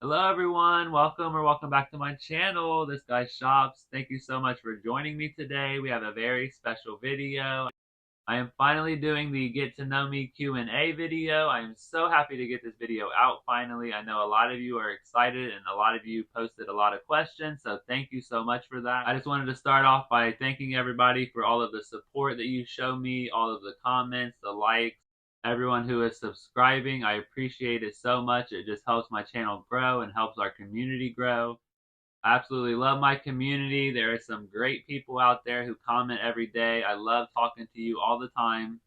Hello everyone, welcome back to my channel, This Guy Shops. Thank you so much for joining me today. We have a very special video. I am finally doing the Get to Know Me Q&A video. I am so happy to get this video out finally. I know a lot of you are excited and a lot of you posted a lot of questions, so thank you so much for that. I just wanted to start off by thanking everybody for all of the support that you show me, all of the comments, the likes, everyone who is subscribing. I appreciate it so much. It just helps my channel grow and helps our community grow. I absolutely love my community. There are some great people out there who comment every day. I love talking to you all the time.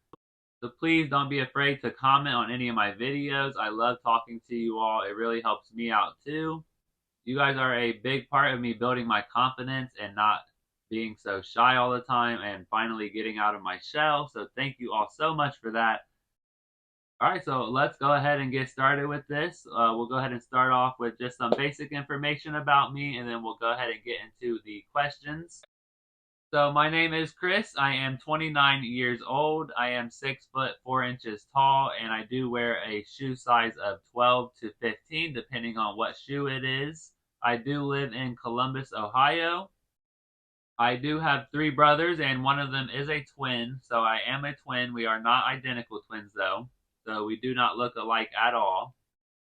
So please don't be afraid to comment on any of my videos. I love talking to you all. It really helps me out too. You guys are a big part of me building my confidence and not being so shy all the time and finally getting out of my shell. So thank you all so much for that. Alright, so let's go ahead and get started with this. We'll go ahead and start off with just some basic information about me, and then we'll go ahead and get into the questions. So my name is Chris. I am 29 years old. I am 6 foot 4 inches tall, and I do wear a shoe size of 12 to 15, depending on what shoe it is. I do live in Columbus, Ohio. I do have 3 brothers, and one of them is a twin, so I am a twin. We are not identical twins, though. So we do not look alike at all.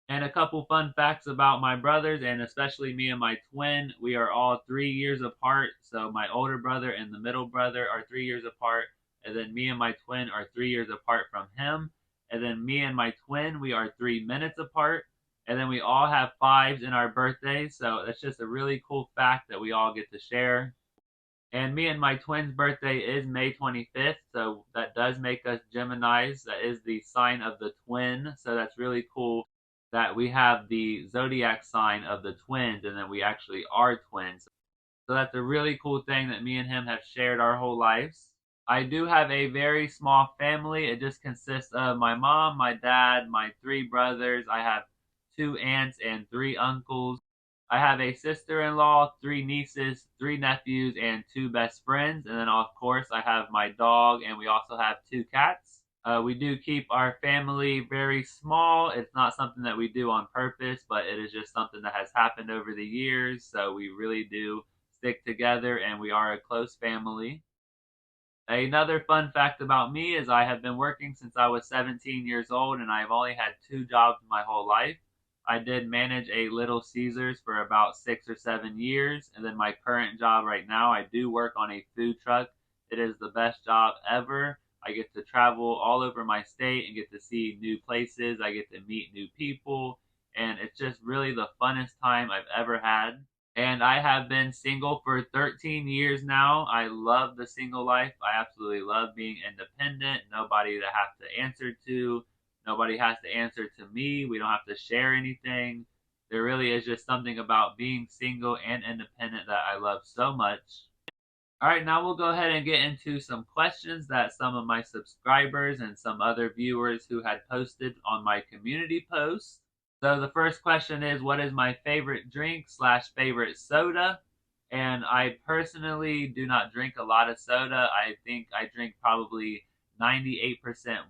And a couple fun facts about my brothers, and especially me and my twin. We are all 3 years apart. So my older brother and the middle brother are 3 years apart. And then me and my twin are 3 years apart from him. And then me and my twin, we are 3 minutes apart. And then we all have 5s in our birthdays. So that's just a really cool fact that we all get to share. And me and my twin's birthday is May 25th, so that does make us Geminis. That is the sign of the twin, so that's really cool that we have the zodiac sign of the twins and that we actually are twins. So that's a really cool thing that me and him have shared our whole lives. I do have a very small family. It just consists of my mom, my dad, my 3 brothers. I have 2 aunts and 3 uncles. I have a sister-in-law, 3 nieces, 3 nephews, and 2 best friends. And then, of course, I have my dog, and we also have 2 cats. We do keep our family very small. It's not something that we do on purpose, but it is just something that has happened over the years. So we really do stick together, and we are a close family. Another fun fact about me is I have been working since I was 17 years old, and I've only had 2 jobs my whole life. I did manage a Little Caesars for about 6 or 7 years, and then my current job right now, I do work on a food truck. It is the best job ever. I get to travel all over my state and get to see new places. I get to meet new people, and it's just really the funnest time I've ever had. And I have been single for 13 years now. I love the single life. I absolutely love being independent. Nobody to have to answer to. Nobody has to answer to me. We don't have to share anything. There really is just something about being single and independent that I love so much. Alright, now we'll go ahead and get into some questions that some of my subscribers and some other viewers who had posted on my community post. So the first question is, what is my favorite drink / favorite soda? And I personally do not drink a lot of soda. I think I drink probably 98%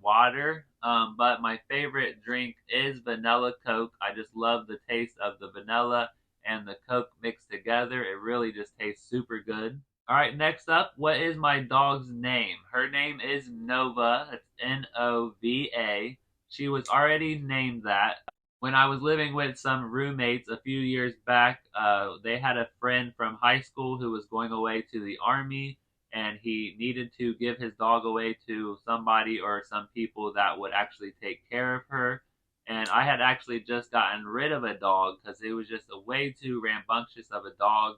water, but my favorite drink is vanilla Coke. I just love the taste of the vanilla and the Coke mixed together. It really just tastes super good. Alright, next up, what is my dog's name? Her name is Nova. That's Nova. She was already named that. When I was living with some roommates a few years back, they had a friend from high school who was going away to the army, and he needed to give his dog away to somebody or some people that would actually take care of her. And I had actually just gotten rid of a dog because it was just a way too rambunctious of a dog.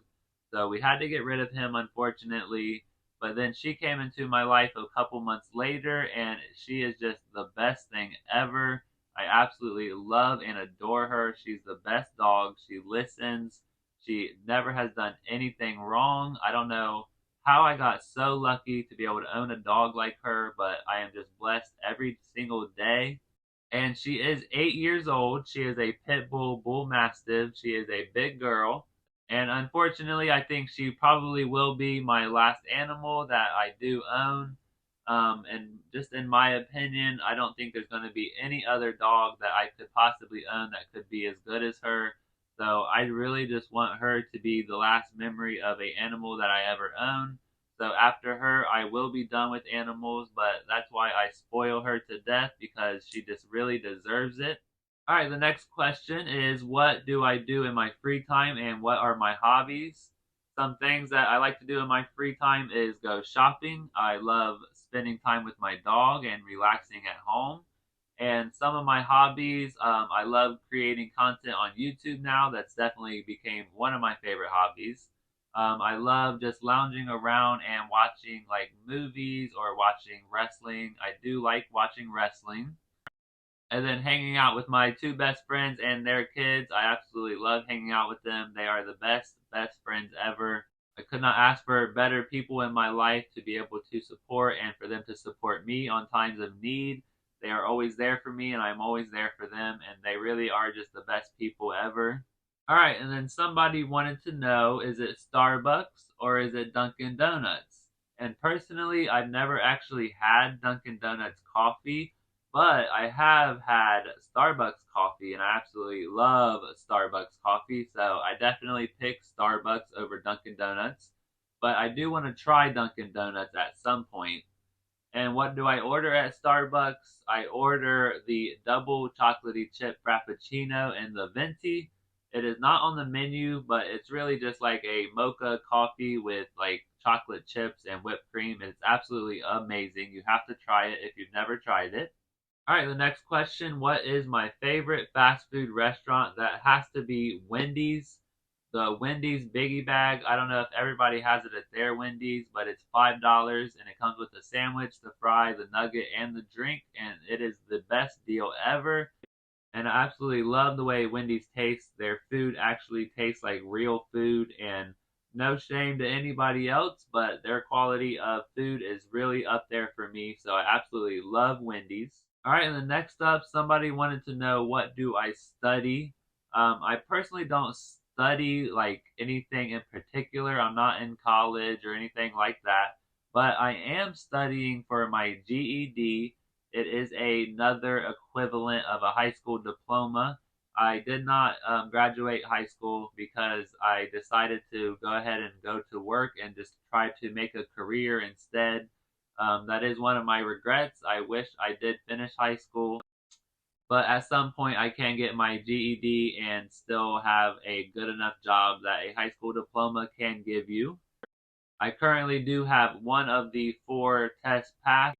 So we had to get rid of him, unfortunately. But then she came into my life a couple months later, and she is just the best thing ever. I absolutely love and adore her. She's the best dog. She listens. She never has done anything wrong. I don't know how I got so lucky to be able to own a dog like her, but I am just blessed every single day. And she is 8 years old. She is a pit bull mastiff. She is a big girl. And unfortunately, I think she probably will be my last animal that I do own. And just in my opinion, I don't think there's going to be any other dog that I could possibly own that could be as good as her. So I really just want her to be the last memory of a animal that I ever owned. So after her, I will be done with animals, but that's why I spoil her to death because she just really deserves it. All right, the next question is what do I do in my free time and what are my hobbies? Some things that I like to do in my free time is go shopping. I love spending time with my dog and relaxing at home. And some of my hobbies, I love creating content on YouTube now. That's definitely became one of my favorite hobbies. I love just lounging around and watching like movies or watching wrestling. I do like watching wrestling and then hanging out with my two best friends and their kids. I absolutely love hanging out with them. They are the best friends ever. I could not ask for better people in my life to be able to support and for them to support me on times of need. They are always there for me and I'm always there for them and they really are just the best people ever. All right, and then somebody wanted to know, is it Starbucks or is it Dunkin' Donuts? And personally, I've never actually had Dunkin' Donuts coffee, but I have had Starbucks coffee and I absolutely love Starbucks coffee, so I definitely pick Starbucks over Dunkin' Donuts. But I do want to try Dunkin' Donuts at some point. And what do I order at Starbucks? I order the double chocolatey chip frappuccino and the venti. It is not on the menu, but it's really just like a mocha coffee with like chocolate chips and whipped cream. It's absolutely amazing. You have to try it if you've never tried it. All right, the next question. What is my favorite fast food restaurant? That has to be Wendy's. The Wendy's Biggie Bag. I don't know if everybody has it at their Wendy's, but it's $5 and it comes with the sandwich, the fry, the nugget, and the drink. And it is the best deal ever. And I absolutely love the way Wendy's tastes. Their food actually tastes like real food and no shame to anybody else, but their quality of food is really up there for me. So I absolutely love Wendy's. All right, and then next up, somebody wanted to know what do I study? I personally don't study like anything in particular. I'm not in college or anything like that, but I am studying for my GED. It is another equivalent of a high school diploma. I did not graduate high school because I decided to go ahead and go to work and just try to make a career instead. That is one of my regrets. I wish I did finish high school, but at some point I can get my GED and still have a good enough job that a high school diploma can give you. I currently do have one of the four tests passed.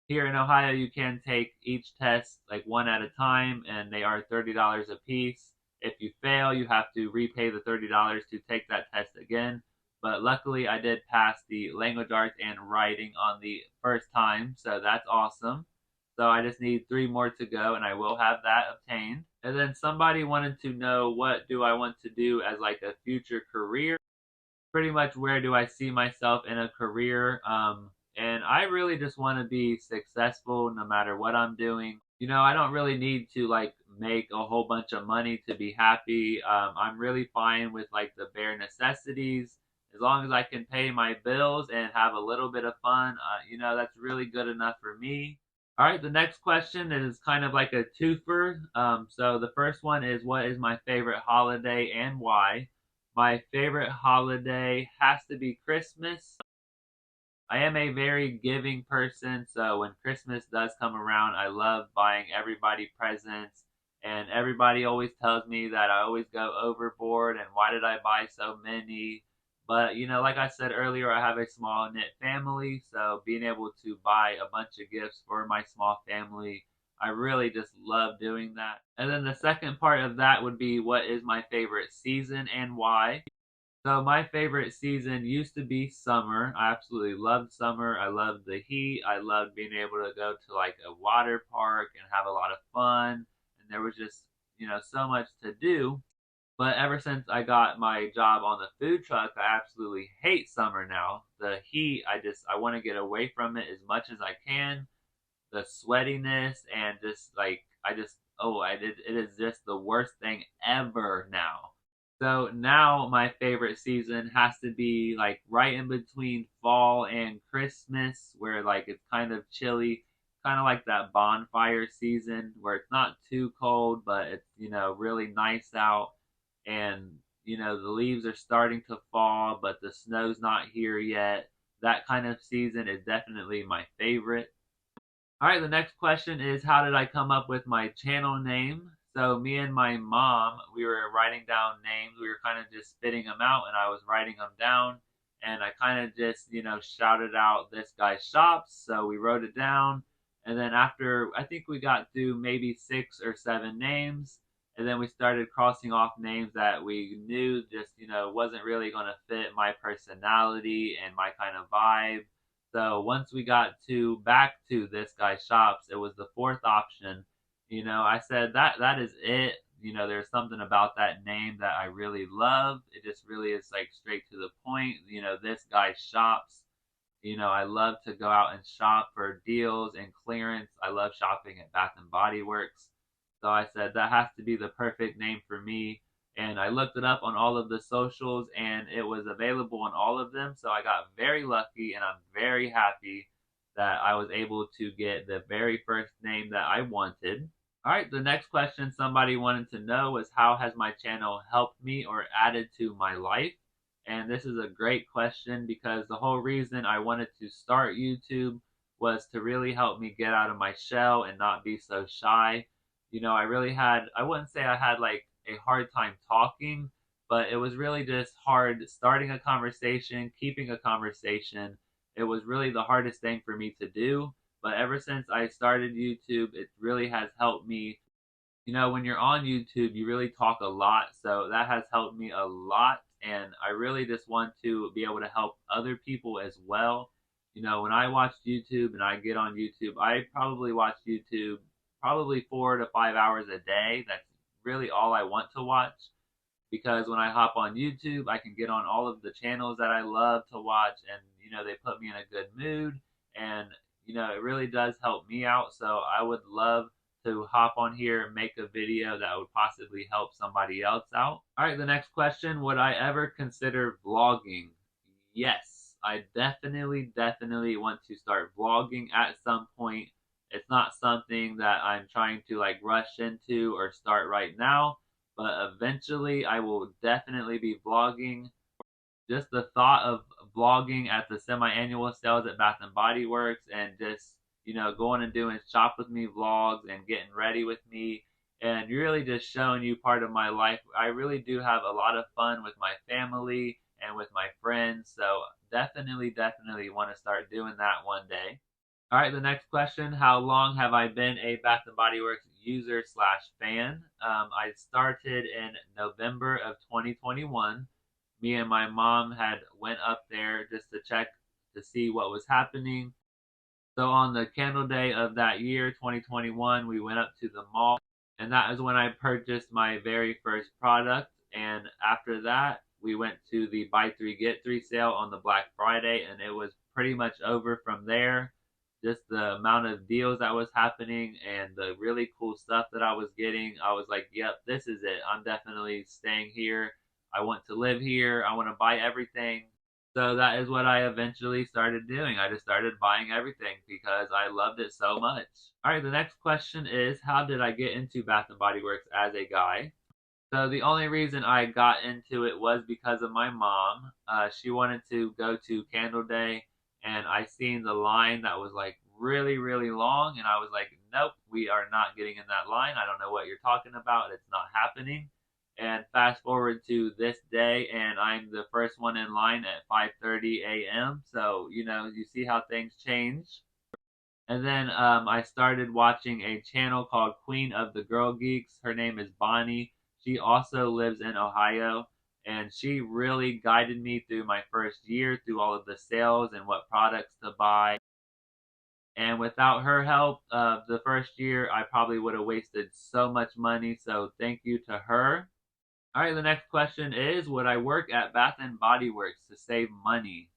Here in Ohio, you can take each test like one at a time, and they are $30 a piece. If you fail, you have to repay the $30 to take that test again. But luckily, I did pass the language arts and writing on the first time, so that's awesome. So I just need three more to go, and I will have that obtained. And then somebody wanted to know what do I want to do as like a future career, pretty much where do I see myself in a career. And I really just want to be successful no matter what I'm doing. I don't really need to like make a whole bunch of money to be happy. I'm really fine with like the bare necessities. As long as I can pay my bills and have a little bit of fun, that's really good enough for me. All right, the next question is kind of like a twofer. So the first one is what is my favorite holiday and why? My favorite holiday has to be Christmas. I am a very giving person, so when Christmas does come around, I love buying everybody presents. And everybody always tells me that I always go overboard and why did I buy so many? But, like I said earlier, I have a small knit family, so being able to buy a bunch of gifts for my small family, I really just love doing that. And then the second part of that would be what is my favorite season and why? So my favorite season used to be summer. I absolutely loved summer. I loved the heat. I loved being able to go to like a water park and have a lot of fun. And there was just, so much to do. But ever since I got my job on the food truck, I absolutely hate summer now. The heat, I want to get away from it as much as I can. The sweatiness and just like it is just the worst thing ever now. So now my favorite season has to be like right in between fall and Christmas, where like it's kind of chilly, kind of like that bonfire season where it's not too cold, but it's really nice out. and the leaves are starting to fall, but the snow's not here yet. That kind of season is definitely my favorite. All right, the next question is, how did I come up with my channel name? So me and my mom, we were writing down names. We were kind of just spitting them out, and I was writing them down. And I kind of just, shouted out "This Guy Shops." So we wrote it down. And then after, I think we got through maybe 6 or 7 names. And then we started crossing off names that we knew just, wasn't really going to fit my personality and my kind of vibe. So once we got to back to This Guy Shops, it was the fourth option. I said that is it. There's something about that name that I really love. It just really is like straight to the point. This guy shops. I love to go out and shop for deals and clearance. I love shopping at Bath and Body Works. So I said that has to be the perfect name for me. And I looked it up on all of the socials and it was available on all of them. So I got very lucky and I'm very happy that I was able to get the very first name that I wanted. All right, the next question somebody wanted to know was, how has my channel helped me or added to my life? And this is a great question because the whole reason I wanted to start YouTube was to really help me get out of my shell and not be so shy. I wouldn't say I had like a hard time talking, but it was really just hard starting a conversation, keeping a conversation. It was really the hardest thing for me to do. But ever since I started YouTube, it really has helped me. When you're on YouTube, you really talk a lot. So that has helped me a lot. And I really just want to be able to help other people as well. When I watch YouTube and I get on YouTube, I probably watch YouTube probably 4 to 5 hours a day. That's really all I want to watch, because when I hop on YouTube, I can get on all of the channels that I love to watch, and they put me in a good mood, and it really does help me out. So I would love to hop on here and make a video that would possibly help somebody else out. All right, the next question, would I ever consider vlogging? Yes, I definitely want to start vlogging at some point. It's not something that I'm trying to like rush into or start right now, but eventually I will definitely be vlogging. Just the thought of vlogging at the semi-annual sales at Bath and Body Works, and just going and doing shop with me vlogs and getting ready with me, and really just showing you part of my life. I really do have a lot of fun with my family and with my friends, so definitely want to start doing that one day. All right, the next question, how long have I been a Bath and Body Works user slash fan? I started in November of 2021. Me and my mom had went up there just to check to see what was happening. So on the candle day of that year, 2021, we went up to the mall, and that is when I purchased my very first product. And after that, we went to the buy three get three sale on the Black Friday, and it was pretty much over from there. Just the amount of deals that was happening and the really cool stuff that I was getting, I was like, yep, this is it. I'm definitely staying here. I want to live here. I want to buy everything. So that is what I eventually started doing. I just started buying everything because I loved it so much. All right, the next question is, how did I get into Bath and Body Works as a guy? So the only reason I got into it was because of my mom. She wanted to go to Candle Day, and I seen the line that was like really long, and I was like, nope, we are not getting in that line. I don't know what you're talking about. It's not happening. And fast forward to this day, and I'm the first one in line at 5:30 a.m. So you see how things change. And then I started watching a channel called Queen of the Girl Geeks. Her name is Bonnie. She also lives in Ohio, and she really guided me through my first year, through all of the sales and what products to buy. And without her help, the first year, I probably would have wasted so much money. So thank you to her. All right, the next question is, would I work at Bath and Body Works to save money?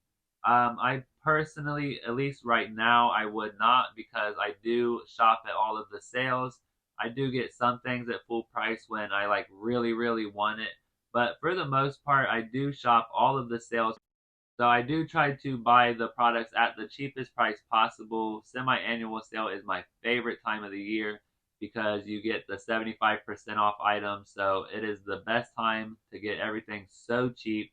I personally, at least right now, I would not, because I do shop at all of the sales. I do get some things at full price when I like really want it. But for the most part, I do shop all of the sales. So I do try to buy the products at the cheapest price possible. Semi-annual sale is my favorite time of the year because you get the 75% off items. So it is the best time to get everything so cheap.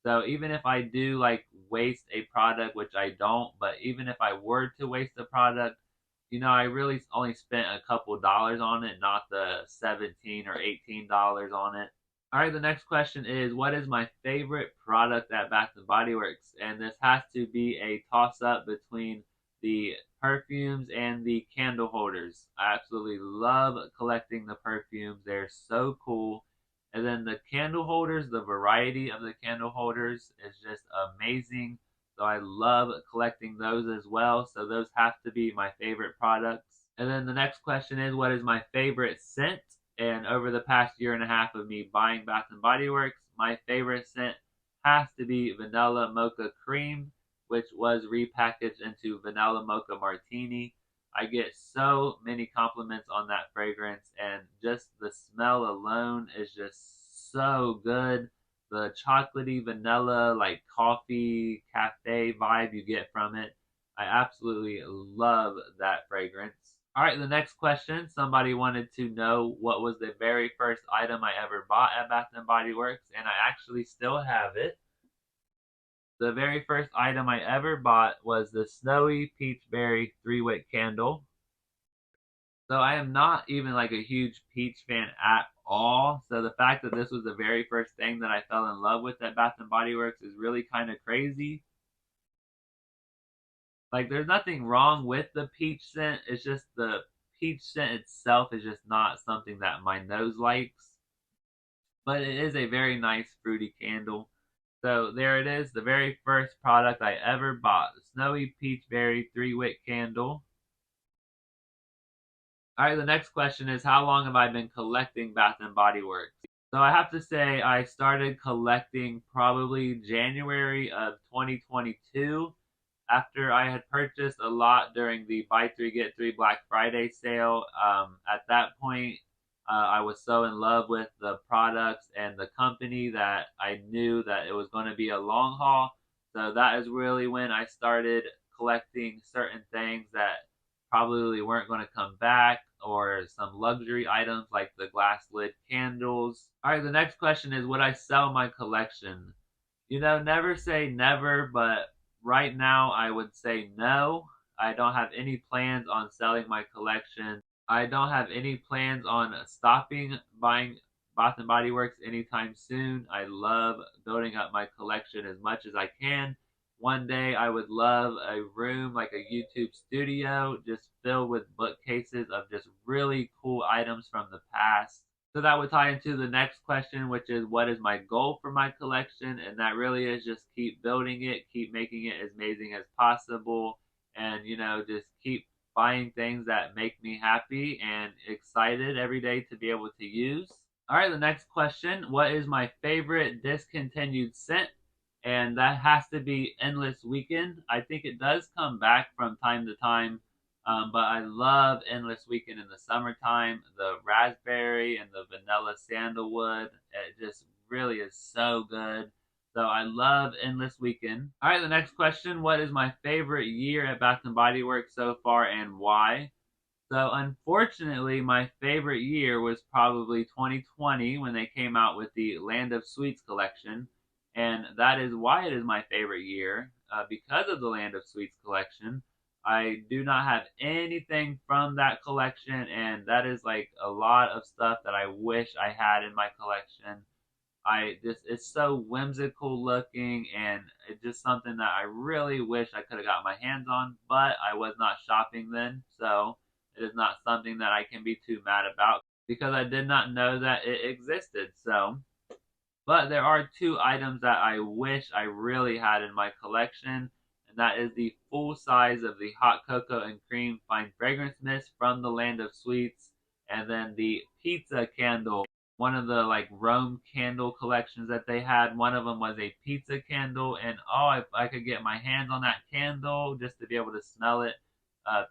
So even if I do like waste a product, which I don't, but even if I were to waste a product, I really only spent a couple dollars on it, not the 17 or $18 on it. All right, the next question is, what is my favorite product at Bath and Body Works? And this has to be a toss-up between the perfumes and the candle holders. I absolutely love collecting the perfumes. They're so cool. And then the candle holders, the variety of the candle holders is just amazing. So I love collecting those as well. So those have to be my favorite products. And then the next question is, what is my favorite scent? And over the past year and a half of me buying Bath and Body Works, my favorite scent has to be Vanilla Mocha Cream, which was repackaged into Vanilla Mocha Martini. I get so many compliments on that fragrance, and just the smell alone is just so good. The chocolatey vanilla, like coffee cafe vibe you get from it, I absolutely love that fragrance. All right, the next question. Somebody wanted to know what was the very first item I ever bought at Bath and Body Works, and I actually still have it. The very first item I ever bought was the Snowy Peach Berry 3-wick candle. So I am not even like a huge peach fan at all. So the fact that this was the very first thing that I fell in love with at Bath and Body Works is really kind of crazy. Like, there's nothing wrong with the peach scent. It's just the peach scent itself is just not something that my nose likes. But it is a very nice fruity candle. So there it is, the very first product I ever bought, the Snowy Peach Berry 3-wick candle. All right, the next question is, how long have I been collecting Bath and Body Works? So I have to say I started collecting probably January of 2022 after I had purchased a lot during the buy three get three Black Friday sale. At that point, I was so in love with the products and the company that I knew that it was going to be a long haul. So that is really when I started collecting certain things that probably weren't going to come back, or some luxury items like the glass lid candles. All right, the next question is, would I sell my collection? Never say never, but right now I would say no. I don't have any plans on selling my collection. I don't have any plans on stopping buying Bath and Body Works anytime soon. I love building up my collection as much as I can. One day I would love a room like a YouTube studio just filled with bookcases of just really cool items from the past. So that would tie into the next question, which is, what is my goal for my collection? And that really is just keep building it, keep making it as amazing as possible, and just keep buying things that make me happy and excited every day to be able to use. All right, the next question, what is my favorite discontinued scent? And that has to be Endless Weekend. I think it does come back from time to time, but I love Endless Weekend in the summertime. The raspberry and the vanilla sandalwood, it just really is so good. So I love Endless Weekend. All right, the next question, what is my favorite year at Bath and Body Works so far and why? So unfortunately, my favorite year was probably 2020 when they came out with the Land of Sweets collection. And that is why it is my favorite year, because of the Land of Sweets collection. I do not have anything from that collection, and that is like a lot of stuff that I wish I had in my collection. It's so whimsical looking, and it's just something that I really wish I could have got my hands on, but I was not shopping then, so it is not something that I can be too mad about because I did not know that it existed. So, but there are two items that I wish I really had in my collection, and that is the full size of the hot cocoa and cream fine fragrance mist from the Land of Sweets, and then the pizza candle, one of the like Rome candle collections that they had. One of them was a pizza candle, and oh, if I could get my hands on that candle just to be able to smell it.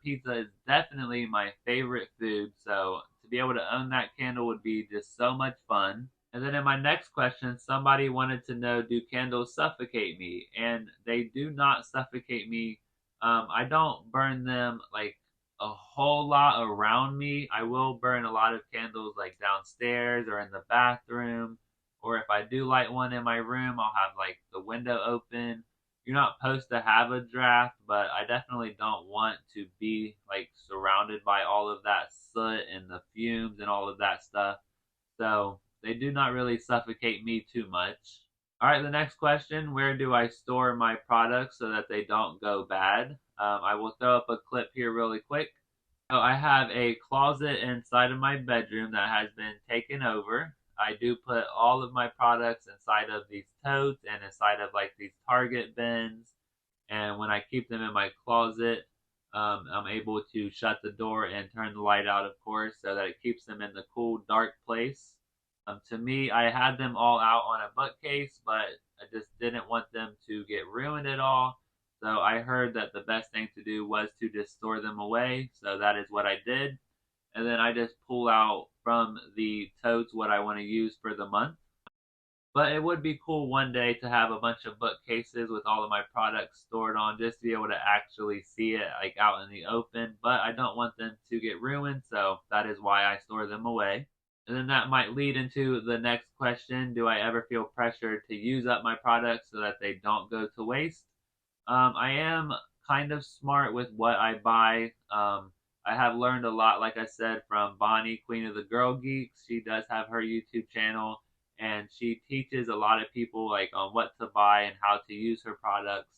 Pizza is definitely my favorite food, so to be able to own that candle would be just so much fun. And then in my next question, somebody wanted to know, do candles suffocate me? And they do not suffocate me. I don't burn them like a whole lot around me. I will burn a lot of candles like downstairs or in the bathroom, or if I do light one in my room, I'll have like the window open. You're not supposed to have a draft, but I definitely don't want to be like surrounded by all of that soot and the fumes and all of that stuff. So they do not really suffocate me too much. All right, the next question, where do I store my products so that they don't go bad? I will throw up a clip here really quick. So I have a closet inside of my bedroom that has been taken over. I do put all of my products inside of these totes and inside of like these Target bins. And when I keep them in my closet, I'm able to shut the door and turn the light out, of course, so that it keeps them in the cool, dark place. To me, I had them all out on a bookcase, but I just didn't want them to get ruined at all. So I heard that the best thing to do was to just store them away. So that is what I did. And then I just pull out from the totes what I want to use for the month. But it would be cool one day to have a bunch of bookcases with all of my products stored on, just to be able to actually see it like out in the open. But I don't want them to get ruined, so that is why I store them away. And then that might lead into the next question. Do I ever feel pressured to use up my products so that they don't go to waste? I am kind of smart with what I buy. I have learned a lot, like I said, from Bonnie, Queen of the Girl Geeks. She does have her YouTube channel, and she teaches a lot of people like on what to buy and how to use her products.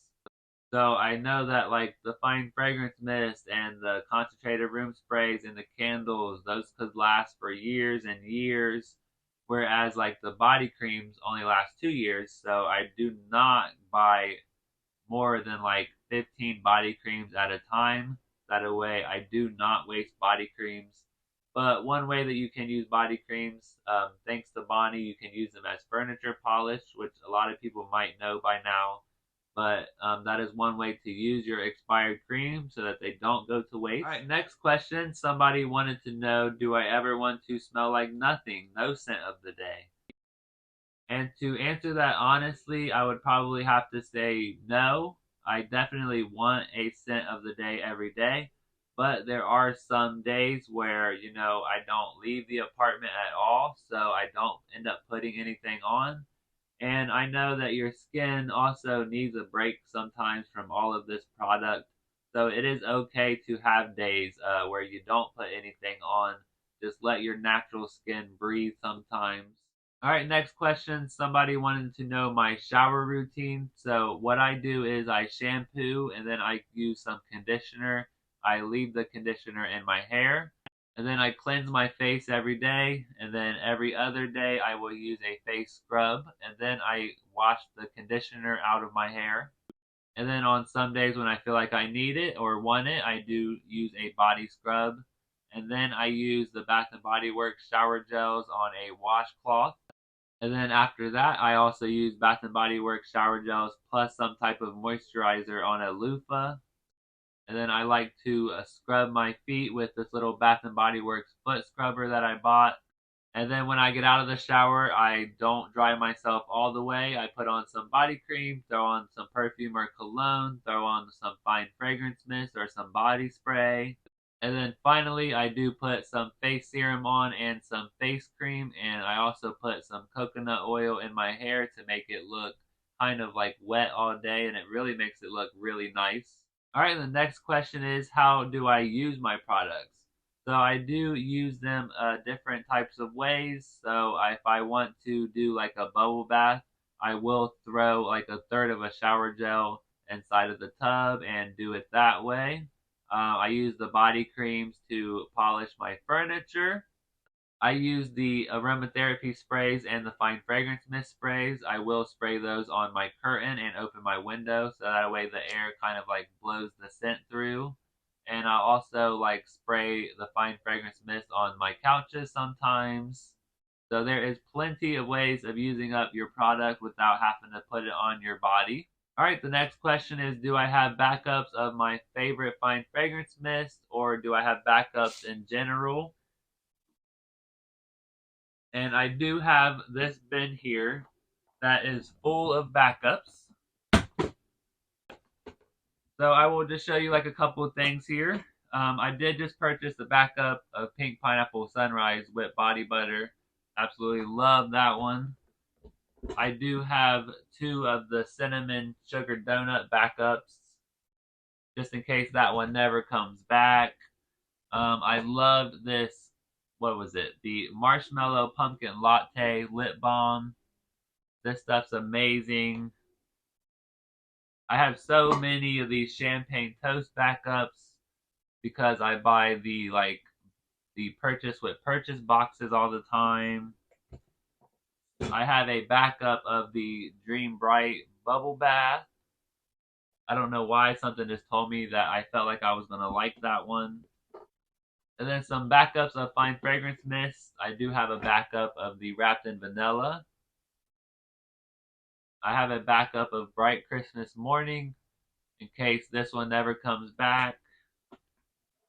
So I know that like the fine fragrance mist and the concentrated room sprays and the candles, those could last for years and years. Whereas like the body creams only last 2 years. So I do not buy more than like 15 body creams at a time. That way I do not waste body creams. But one way that you can use body creams, thanks to Bonnie, you can use them as furniture polish, which a lot of people might know by now. But that is one way to use your expired cream so that they don't go to waste. All right, next question. Somebody wanted to know, do I ever want to smell like nothing? No scent of the day. And to answer that honestly, I would probably have to say no. I definitely want a scent of the day every day. But there are some days where, I don't leave the apartment at all, so I don't end up putting anything on. And I know that your skin also needs a break sometimes from all of this product. So it is okay to have days where you don't put anything on. Just let your natural skin breathe sometimes. All right, next question. Somebody wanted to know my shower routine. So what I do is I shampoo and then I use some conditioner. I leave the conditioner in my hair. And then I cleanse my face every day. And then every other day I will use a face scrub. And then I wash the conditioner out of my hair. And then on some days when I feel like I need it or want it, I do use a body scrub. And then I use the Bath and Body Works shower gels on a washcloth. And then after that, I also use Bath and Body Works shower gels plus some type of moisturizer on a loofah. And then I like to scrub my feet with this little Bath and Body Works foot scrubber that I bought. And then when I get out of the shower, I don't dry myself all the way. I put on some body cream, throw on some perfume or cologne, throw on some fine fragrance mist or some body spray. And then finally, I do put some face serum on and some face cream. And I also put some coconut oil in my hair to make it look kind of like wet all day. And it really makes it look really nice. All right, the next question is, how do I use my products? So I do use them different types of ways. So if I want to do like a bubble bath, I will throw like a third of a shower gel inside of the tub and do it that way. I use the body creams to polish my furniture. I use the aromatherapy sprays and the fine fragrance mist sprays. I will spray those on my curtain and open my window so that way the air kind of like blows the scent through. And I also like spray the fine fragrance mist on my couches sometimes. So there is plenty of ways of using up your product without having to put it on your body. All right, the next question is, do I have backups of my favorite fine fragrance mist, or do I have backups in general? And I do have this bin here that is full of backups. So I will just show you like a couple of things here. I did just purchase the backup of Pink Pineapple Sunrise Whipped Body Butter. Absolutely love that one. I do have 2 of the Cinnamon Sugar Donut backups, just in case that one never comes back. I loved this, what was it? The Marshmallow Pumpkin Latte Lip Balm. This stuff's amazing. I have so many of these champagne toast backups because I buy the purchase with purchase boxes all the time. I have a backup of the Dream Bright bubble bath. I don't know why, something just told me that I felt like I was gonna like that one. And then some backups of Fine Fragrance Mist. I do have a backup of the Wrapped in Vanilla. I have a backup of Bright Christmas Morning in case this one never comes back.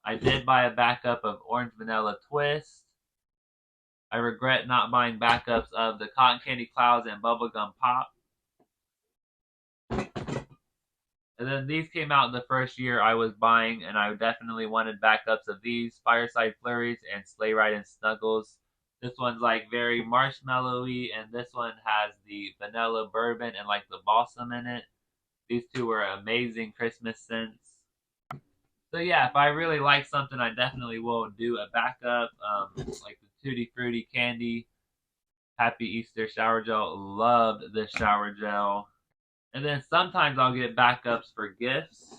I did buy a backup of Orange Vanilla Twist. I regret not buying backups of the Cotton Candy Clouds and Bubblegum Pop. And then these came out the first year I was buying, and I definitely wanted backups of these Fireside Flurries and Sleigh Ride and Snuggles. This one's like very marshmallowy, and this one has the vanilla bourbon and like the balsam in it. These 2 were amazing Christmas scents. So yeah, if I really like something, I definitely will do a backup, like the Tutti Frutti Candy Happy Easter Shower Gel. Loved this shower gel. And then sometimes I'll get backups for gifts,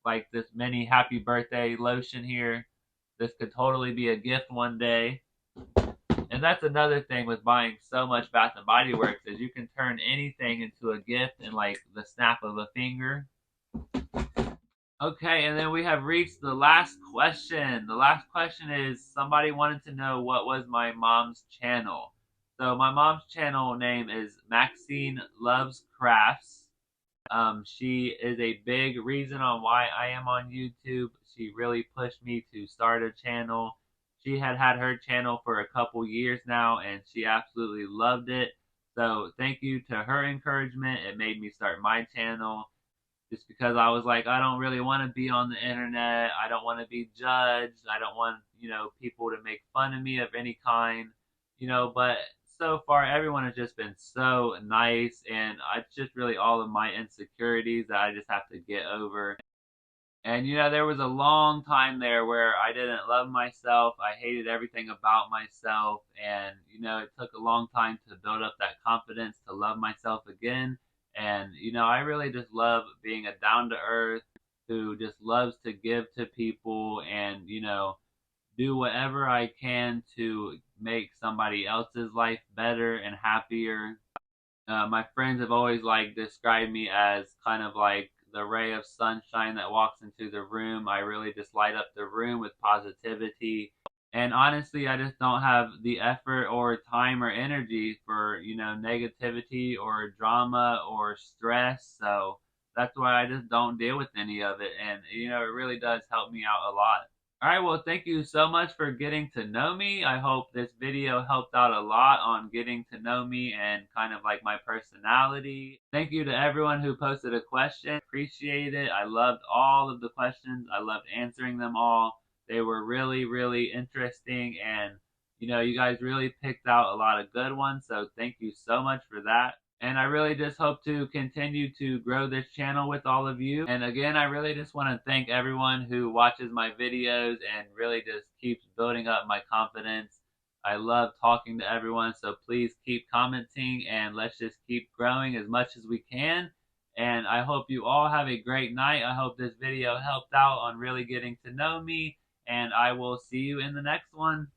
like this mini Happy Birthday lotion here. This could totally be a gift one day. And that's another thing with buying so much Bath and Body Works, is you can turn anything into a gift in like the snap of a finger. Okay, and then we have reached the last question. The last question is, somebody wanted to know what was my mom's channel. So my mom's channel name is Maxine Loves Crafts. She is a big reason on why I am on YouTube. She really pushed me to start a channel. She had her channel for a couple years now, and she absolutely loved it. So thank you to her encouragement. It made me start my channel. Just because I was like, I don't really want to be on the internet. I don't want to be judged. I don't want, people to make fun of me of any kind, but so far everyone has just been so nice, and it's just really all of my insecurities that I just have to get over. And there was a long time there where I didn't love myself. I hated everything about myself, and it took a long time to build up that confidence to love myself again. And I really just love being a down to earth who just loves to give to people, and do whatever I can to make somebody else's life better and happier. My friends have always described me as kind of like the ray of sunshine that walks into the room. I really just light up the room with positivity. And honestly, I just don't have the effort or time or energy for, negativity or drama or stress. So that's why I just don't deal with any of it. And, it really does help me out a lot. All right, well, thank you so much for getting to know me. I hope this video helped out a lot on getting to know me and kind of like my personality. Thank you to everyone who posted a question. Appreciate it. I loved all of the questions. I loved answering them all. They were really, really interesting, and you guys really picked out a lot of good ones, so thank you so much for that. And I really just hope to continue to grow this channel with all of you. And again, I really just want to thank everyone who watches my videos and really just keeps building up my confidence. I love talking to everyone, so please keep commenting, and let's just keep growing as much as we can. And I hope you all have a great night. I hope this video helped out on really getting to know me, and I will see you in the next one.